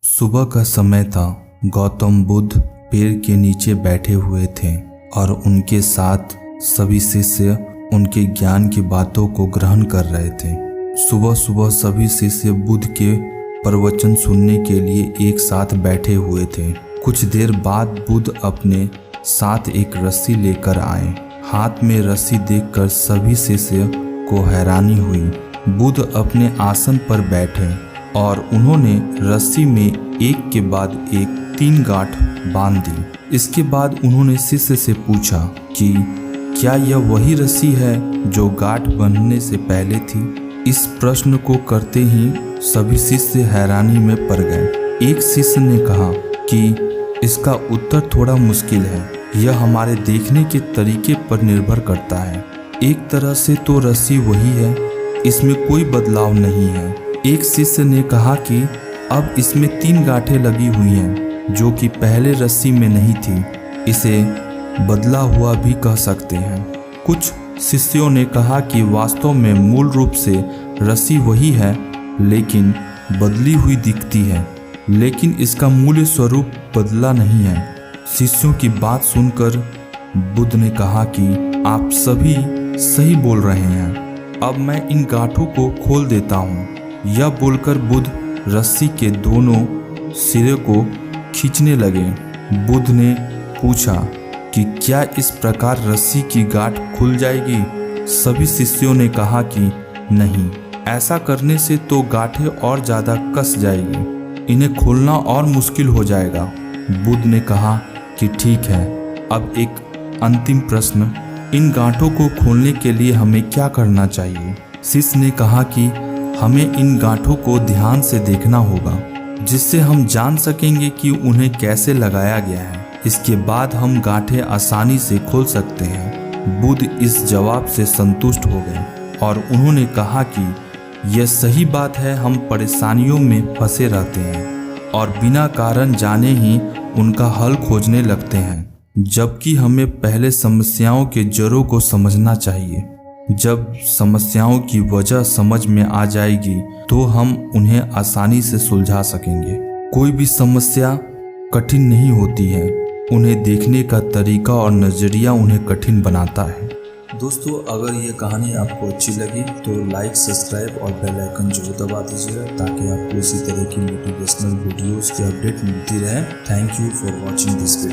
सुबह का समय था। गौतम बुद्ध पेड़ के नीचे बैठे हुए थे और उनके साथ सभी शिष्य उनके ज्ञान की बातों को ग्रहण कर रहे थे। सुबह सुबह सभी शिष्य बुद्ध के प्रवचन सुनने के लिए एक साथ बैठे हुए थे। कुछ देर बाद बुद्ध अपने साथ एक रस्सी लेकर आए। हाथ में रस्सी देखकर सभी शिष्य को हैरानी हुई। बुद्ध अपने आसन पर बैठे और उन्होंने रस्सी में एक के बाद एक 3 गांठ बांध दी। इसके बाद उन्होंने शिष्य से पूछा कि क्या यह वही रस्सी है जो गांठ बांधने से पहले थी। इस प्रश्न को करते ही सभी शिष्य हैरानी में पड़ गए। एक शिष्य ने कहा कि इसका उत्तर थोड़ा मुश्किल है, यह हमारे देखने के तरीके पर निर्भर करता है। एक तरह से तो रस्सी वही है, इसमें कोई बदलाव नहीं है। एक शिष्य ने कहा कि अब इसमें 3 गांठें लगी हुई हैं जो कि पहले रस्सी में नहीं थी, इसे बदला हुआ भी कह सकते हैं। कुछ शिष्यों ने कहा कि वास्तव में मूल रूप से रस्सी वही है लेकिन बदली हुई दिखती है, लेकिन इसका मूल स्वरूप बदला नहीं है। शिष्यों की बात सुनकर बुद्ध ने कहा कि आप सभी सही बोल रहे हैं, अब मैं इन गांठों को खोल देता हूँ। यह बोलकर बुद्ध रस्सी के दोनों सिरे को खींचने लगे। बुद्ध ने पूछा कि क्या इस प्रकार रस्सी की गांठ खुल जाएगी। सभी शिष्यों ने कहा कि नहीं, ऐसा करने से तो गांठें और ज़्यादा कस जाएगी, इन्हें खोलना और मुश्किल हो जाएगा। बुद्ध ने कहा कि ठीक है, अब एक अंतिम प्रश्न, इन गांठों को खोलने के लिए हमें क्या करना चाहिए। शिष्य ने कहा कि हमें इन गांठों को ध्यान से देखना होगा, जिससे हम जान सकेंगे कि उन्हें कैसे लगाया गया है। इसके बाद हम गांठें आसानी से खोल सकते हैं। बुद्ध इस जवाब से संतुष्ट हो गए और उन्होंने कहा कि यह सही बात है, हम परेशानियों में फंसे रहते हैं और बिना कारण जाने ही उनका हल खोजने लगते हैं, जबकि हमें पहले समस्याओं के जड़ों को समझना चाहिए। जब समस्याओं की वजह समझ में आ जाएगी तो हम उन्हें आसानी से सुलझा सकेंगे। कोई भी समस्या कठिन नहीं होती है, उन्हें देखने का तरीका और नज़रिया उन्हें कठिन बनाता है। दोस्तों, अगर ये कहानी आपको अच्छी लगी तो लाइक, सब्सक्राइब और बेल आइकन जरूर दबा दीजिएगा ताकि आपको इसी तरह की मोटिवेशनल वीडियोस की अपडेट मिलती रहे। Thank you for watching this video.